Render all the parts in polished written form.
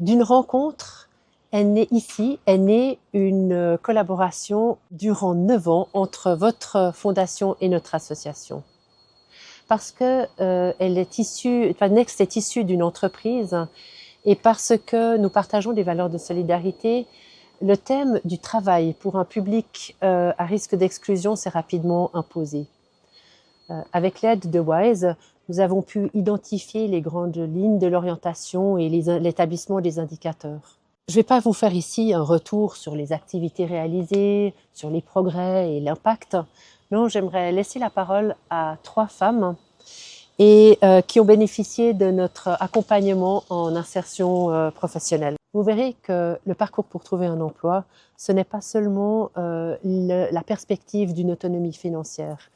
D'une rencontre est née une collaboration durant 9 ans entre votre fondation et notre association. Parce que Next est issue d'une entreprise et parce que nous partageons des valeurs de solidarité, le thème du travail pour un public à risque d'exclusion s'est rapidement imposé. Avec l'aide de WISE, nous avons pu identifier les grandes lignes de l'orientation et l'établissement des indicateurs. Je ne vais pas vous faire ici un retour sur les activités réalisées, sur les progrès et l'impact. Non, j'aimerais laisser la parole à 3 femmes qui ont bénéficié de notre accompagnement en insertion professionnelle. Vous verrez que le parcours pour trouver un emploi, ce n'est pas seulement la perspective d'une autonomie financière.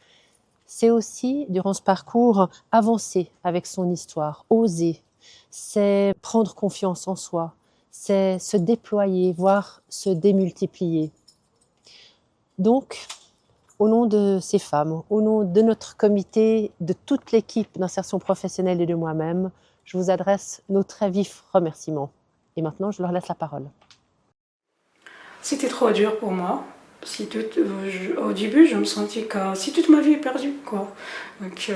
C'est aussi, durant ce parcours, avancer avec son histoire, oser. C'est prendre confiance en soi, c'est se déployer, voire se démultiplier. Donc, au nom de ces femmes, au nom de notre comité, de toute l'équipe d'insertion professionnelle et de moi-même, je vous adresse nos très vifs remerciements. Et maintenant, je leur laisse la parole. C'était trop dur pour moi. Au début, je me sentais que si toute ma vie est perdue, quoi. Donc,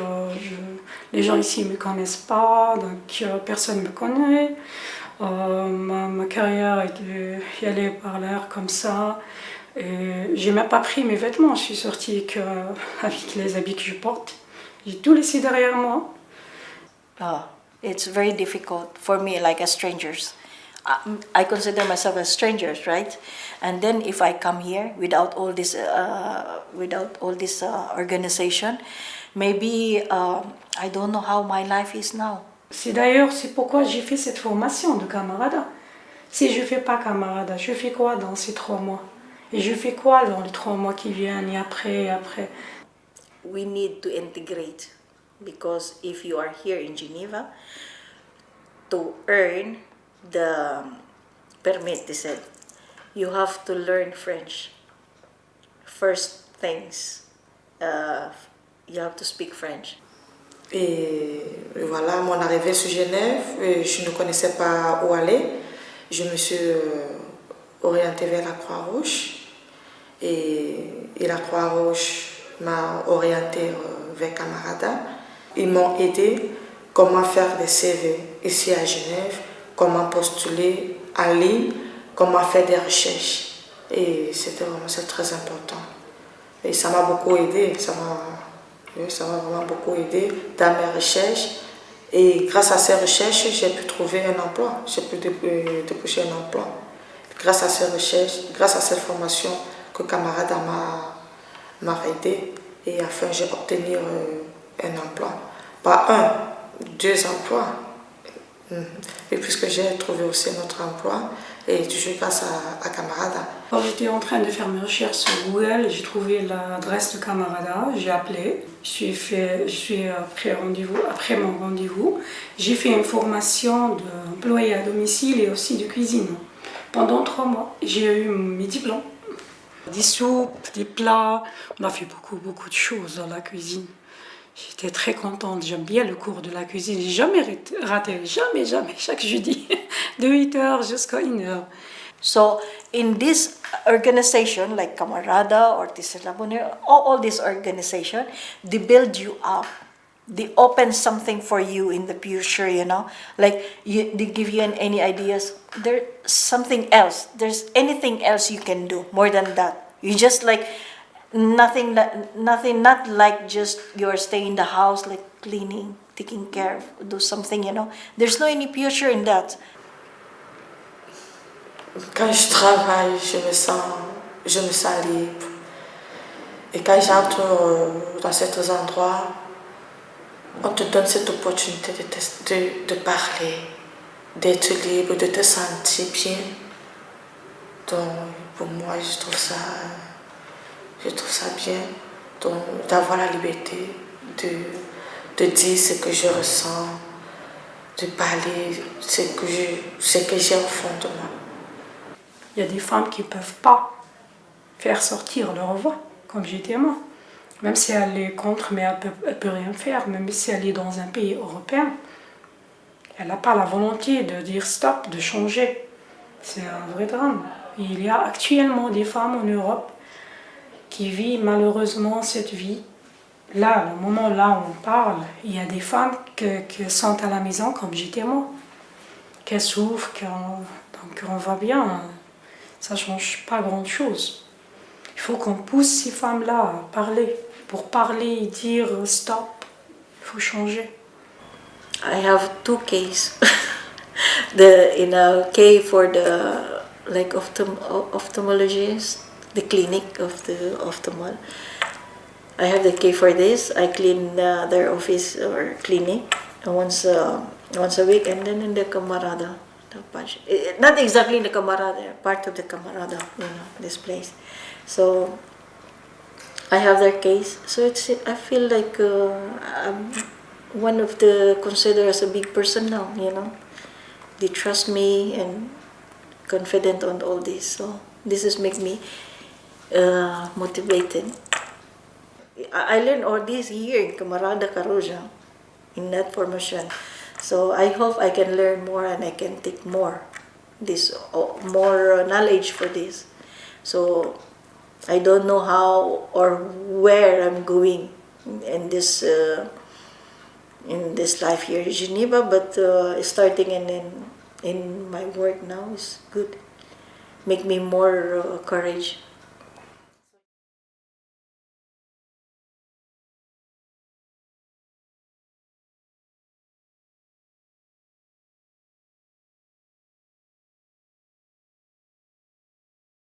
les gens ici ne me connaissent pas, donc personne ne me connaît. Ma carrière est allée par l'air comme ça. Et j'ai même pas pris mes vêtements, je suis sortie avec les habits que je porte. J'ai tout laissé derrière moi. It's very difficult for me, like as strangers. I consider myself as strangers, right? And then if I come here without all this organization, maybe I don't know how my life is now. C'est pourquoi j'ai fait cette formation de camarada. Si je fais pas camarada, je fais quoi dans ces 3 mois? Et je fais quoi dans les 3 mois qui viennent et après? We need to integrate because if you are here in Geneva, to earn the permit, they said, you have to learn French. First things, you have to speak French. Et voilà, mon arrivée sur Genève, je ne connaissais pas où aller. Je me suis orientée vers la Croix-Rouge et la Croix-Rouge m'a orientée vers Camarada. Ils m'ont aidé comment faire des CV ici à Genève, comment postuler en ligne, comment faire des recherches. Et c'est très important. Et ça m'a beaucoup aidé, ça m'a vraiment beaucoup aidé dans mes recherches. Et grâce à ces recherches, j'ai pu trouver un emploi, j'ai pu déboucher un emploi. Grâce à ces recherches, grâce à cette formation que Camarada m'a aidé et afin j'ai obtenu un emploi. Pas un, 2 emplois. Et puisque j'ai trouvé aussi notre emploi, et toujours grâce à Camarada. Quand j'étais en train de faire mes recherches sur Google, j'ai trouvé l'adresse de Camarada, j'ai appelé, après mon rendez-vous, j'ai fait une formation d'employé à domicile et aussi de cuisine. Pendant 3 mois, j'ai eu mes diplômes. Des soupes, des plats, on a fait beaucoup de choses dans la cuisine. J'étais très contente, j'aime bien le cours de la cuisine, j'ai jamais raté, jamais, chaque jeudi, de 8h jusqu'à 1h. So in this organization, like Camarada or Tisselabunir, all this organization, they build you up. They open something for you in the future, you know, like they give you any ideas. There's something else. There's anything else you can do more than that. You just like nothing, not like just you're staying in the house, like cleaning, taking care of, do something, you know. There's no any future in that. Quand je travaille, je me sens libre. Et quand j'entre dans certains endroits, on te donne cette opportunité de parler, d'être libre, de te sentir bien. Donc, pour moi, je trouve ça bien d'avoir la liberté de dire ce que je ressens, de parler ce que j'ai au fond de moi. Il y a des femmes qui ne peuvent pas faire sortir leur voix, comme j'étais moi. Même si elle est contre, mais elle peut rien faire. Même si elle est dans un pays européen, elle n'a pas la volonté de dire stop, de changer. C'est un vrai drame. Il y a actuellement des femmes en Europe qui vivent malheureusement cette vie. Là, le moment là où on parle, il y a des femmes qui sont à la maison comme j'étais moi, qui souffrent, donc on va bien, ça ne change pas grand-chose. Il faut qu'on pousse ces femmes-là à parler. Pour parler et dire stop, il faut changer. I have two cases. In a case for the like ophthalmologist, the clinic of the ophthalmol. I have the key for this. I clean their office or clinic once a week, and then in the Camarada, not exactly in the Camarada, part of the Camarada, this place. So I have their case. So I feel like I'm one of the considered as a big person now. They trust me and confident on all this. So this is make me motivated. I learned all this here in Camarada Caroja, in that formation. So I hope I can learn more and I can take more knowledge for this. So I don't know how or where I'm going in this life here in Geneva, but starting in my work now is good. Make me more courage.